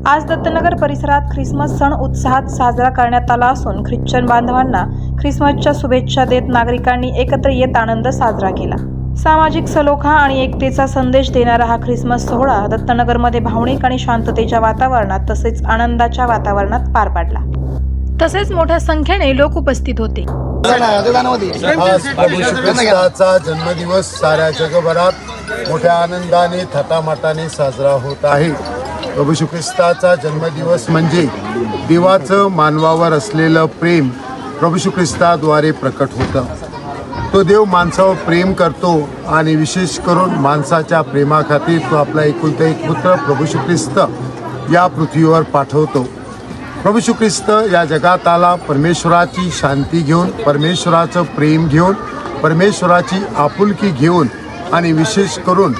आज दत्तनगर परिसरात ख्रिसमस सण उत्साहात साजरा करण्यात आला असून ख्रिश्चन बांधवांना ख्रिसमसच्या शुभेच्छा देत नागरिकांनी एकत्र येत आनंद साजरा केला। सामाजिक सलोखा आणि एकतेचा संदेश देणारा हा ख्रिसमस सोहळा दत्तनगरमध्ये भावनिक आणि शांततेच्या वातावरणात तसेच आनंदाच्या वातावरणात पार पडला। तसेच मोठ्या संख्येने लोक उपस्थित होते। आज प्रभू ख्रिस्ताचा जन्मदिवस साऱ्या जगभरात मोठ्या आनंदाने थाटामाटाने साजरा होत आहे। प्रभू ख्रिस्ताचा जन्मदिवस म्हणजे देवाचं मानवावर असलेलं प्रेम प्रभू ख्रिस्ताद्वारे प्रकट होतं। तो देव माणसावर प्रेम करतो आणि विशेष करून माणसाच्या प्रेमाखातीर तो आपला एकुलता एक पुत्र प्रभू ख्रिस्त या पृथ्वीवर पाठवतो। प्रभू ख्रिस्त या जगात आला परमेश्वराची शांती घेऊन, परमेश्वराचं प्रेम घेऊन, परमेश्वराची आपुलकी घेऊन आणि विशेष करून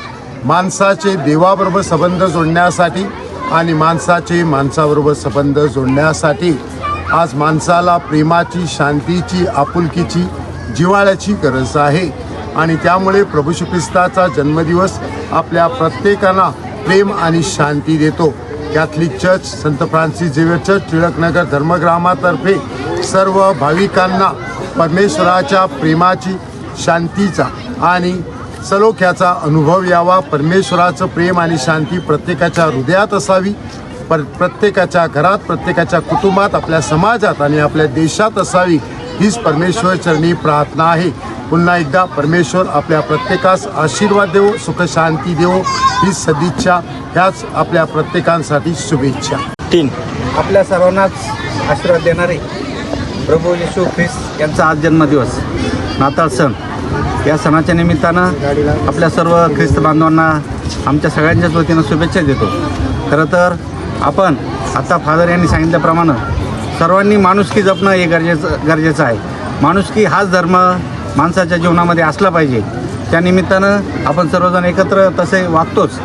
माणसाचे देवाबरोबर संबंध जोडण्यासाठी आणि माणसाचे माणसाबरोबर संबंध जोडण्यासाठी आज माणसाला प्रेमाची, शांतीची, आपुलकीची, जिव्हाळ्याची गरज आहे आणि त्यामुळे प्रभू ख्रिस्ताचा जन्मदिवस आपल्या प्रत्येकाला प्रेम आणि शांती देतो। कॅथलिक चर्च, संत फ्रान्सिस झेवियर चर्च, टिळकनगर धर्मग्रामातर्फे सर्व भाविकांना परमेश्वराच्या प्रेमाची, शांतीचा आणि सलोख्याचा अनुभव यावा। परमेश्वराचं प्रेम आणि शांती प्रत्येकाच्या हृदयात असावी, प्रत्येकाच्या घरात, प्रत्येकाच्या कुटुंबात, आपल्या समाजात आणि आपल्या देशात असावी हीच परमेश्वर चरणी प्रार्थना आहे। पुन्हा एकदा परमेश्वर आपल्या प्रत्येकास आशीर्वाद देवो, सुख शांती देवो ही सदिच्छा, ह्याच आपल्या प्रत्येकांसाठी शुभेच्छा। 3 आपल्या सर्वांनाच आशीर्वाद देणारे प्रभू येशू ख्रिस्त यांचा आज जन्मदिवस नाताळ सण। या सणाच्या निमित्तानं आपल्या सर्व ख्रिस्त बांधवांना आमच्या सगळ्यांच्याच वतीनं शुभेच्छा देतो। खरं तर आपण आता फादर यांनी सांगितल्याप्रमाणे सर्वांनी माणुसकी जपणं हे गरजेचं आहे। माणुसकी हाच धर्म माणसाच्या जीवनामध्ये असला पाहिजे। त्या निमित्तानं आपण सर्वजण एकत्र तसे वागतोच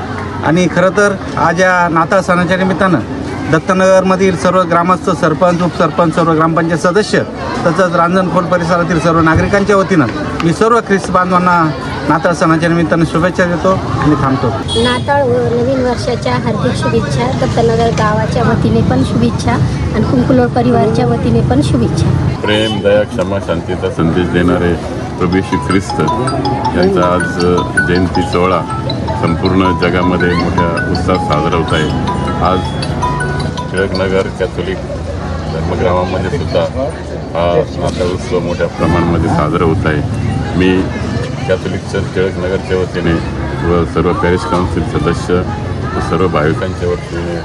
आणि खरं तर आज या नाताळ सणाच्या निमित्तानं दत्तनगरमधील सर्व ग्रामस्थ, सरपंच, उपसरपंच, सर्व ग्रामपंचायत सदस्य तसंच रांजणखोल परिसरातील सर्व नागरिकांच्या वतीनं मी सर्व ख्रिस्त बांधवांना नाताळ सणाच्या निमित्तानं शुभेच्छा देतो आणि थांबतो। नाताळ व नवीन वर्षाच्या हार्दिक शुभेच्छा। दत्तनगर गावाच्या वतीने पण शुभेच्छा आणि कुंकुलोर परिवाराच्या वतीने पण शुभेच्छा। प्रेम, दया, क्षमा, शांतीचा संदेश देणारे प्रभू येशू ख्रिस्त यांचा आज जयंती सोहळा संपूर्ण जगामध्ये मोठ्या उत्साहात साजरा होत आहे। आज टिळकनगर कॅथोलिक धर्मग्रामामध्ये सुद्धा हा नाताळ उत्सव मोठ्या प्रमाणामध्ये साजरा होत आहे। मी कॅथोलिक चर्च टिळकनगरच्या वतीने व सर्व पॅरिश काउन्सिल सदस्य व सर्व भाविकांच्या वतीने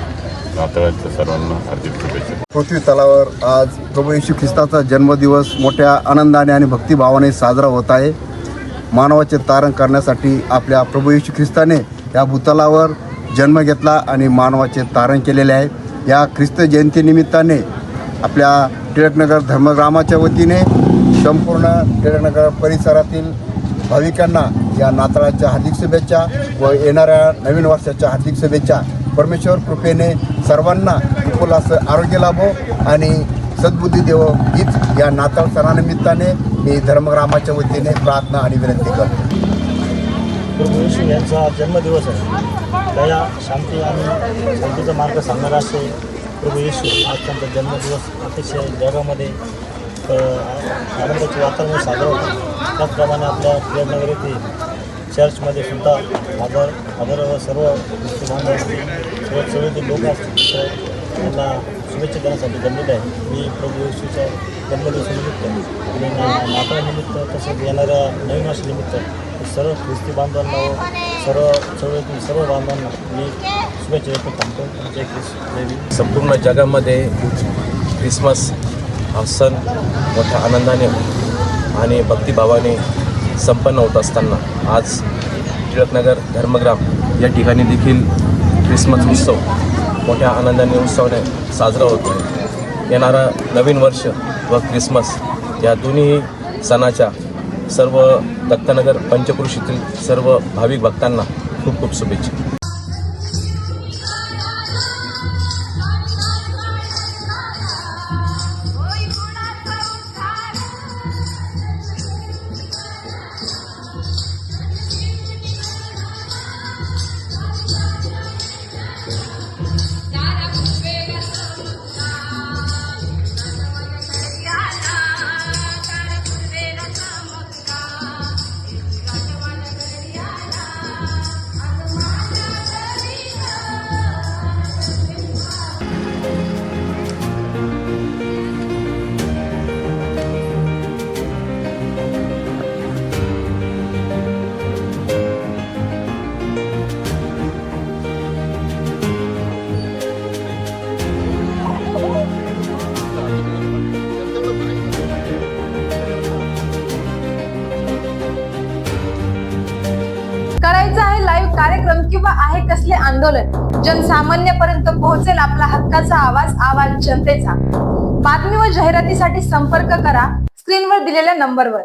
नाताळाच्या सर्वांना हार्दिक शुभेच्छा। पृथ्वी तलावर आज प्रभू येशू ख्रिस्ताचा जन्मदिवस मोठ्या आनंदाने आणि भक्तिभावाने साजरा होत आहे। मानवाचे तारण करण्यासाठी आपल्या प्रभू येशू ख्रिस्ताने या भूतलावर जन्म घेतला आणि मानवाचे तारण केलेले आहे। या ख्रिस्त जयंतीनिमित्ताने आपल्या टिळकनगर धर्मग्रामाच्या वतीने संपूर्ण टिळकनगर परिसरातील भाविकांना या नाताळाच्या हार्दिक शुभेच्छा व येणाऱ्या नवीन वर्षाच्या हार्दिक शुभेच्छा। परमेश्वर कृपेने सर्वांना विपुल असं आरोग्य लाभो आणि सद्बुद्धी देवो हीच या नाताळ सणानिमित्ताने मी धर्मग्रामाच्या वतीने प्रार्थना आणि विनंती करतो। प्रभू येशू यांचा जन्मदिवस आहे। दया, शांती आणि शांतीचा मार्ग सांगणारा असे प्रभू येशू आज त्यांचा जन्मदिवस अतिशय जगामध्ये आनंदाचे वातावरण साजरा होतं। त्याचप्रमाणे आपल्या टिळकनगर येथे चर्चमध्ये सुद्धा फादर व सर्व बांधव सर्व चळवळीतील लोक असतील तर त्यांना शुभेच्छा देण्यासाठी जमलेले आहे। मी प्रभू येशूच्या जन्मदिवसानिमित्त आणि नाताळनिमित्त तसेच येणाऱ्या नवीन वर्षानिमित्त सर्व ख्रिस्ती बांधवांना व सर्व चळवळीतील सर्व बांधवांना मी शुभेच्छा देतो थांबतो। जय ख्रिस्त, जय भीम। संपूर्ण जगामध्ये ख्रिसमस हा सण मोठ्या आनंदाने आणि भक्तिभावाने संपन्न होत असताना आज टिळकनगर धर्मग्राम या ठिकाणी देखील ख्रिसमस उत्सव मोठ्या आनंदाने उत्सवाने साजरा होतो आहे। येणारा नवीन वर्ष व ख्रिसमस या दोन्ही सणाच्या सर्व दत्तनगर पंचक्रोशीतील सर्व भाविक भक्तांना खूप खूप शुभेच्छा। Para किंवा आहे कसले आंदोलन, जनसामान्यपर्यंत पोहोचेल आपला हक्काचा आवाज, आवाज जनतेचा। बातमी व जाहिरातीसाठी संपर्क करा स्क्रीनवर दिलेल्या नंबरवर।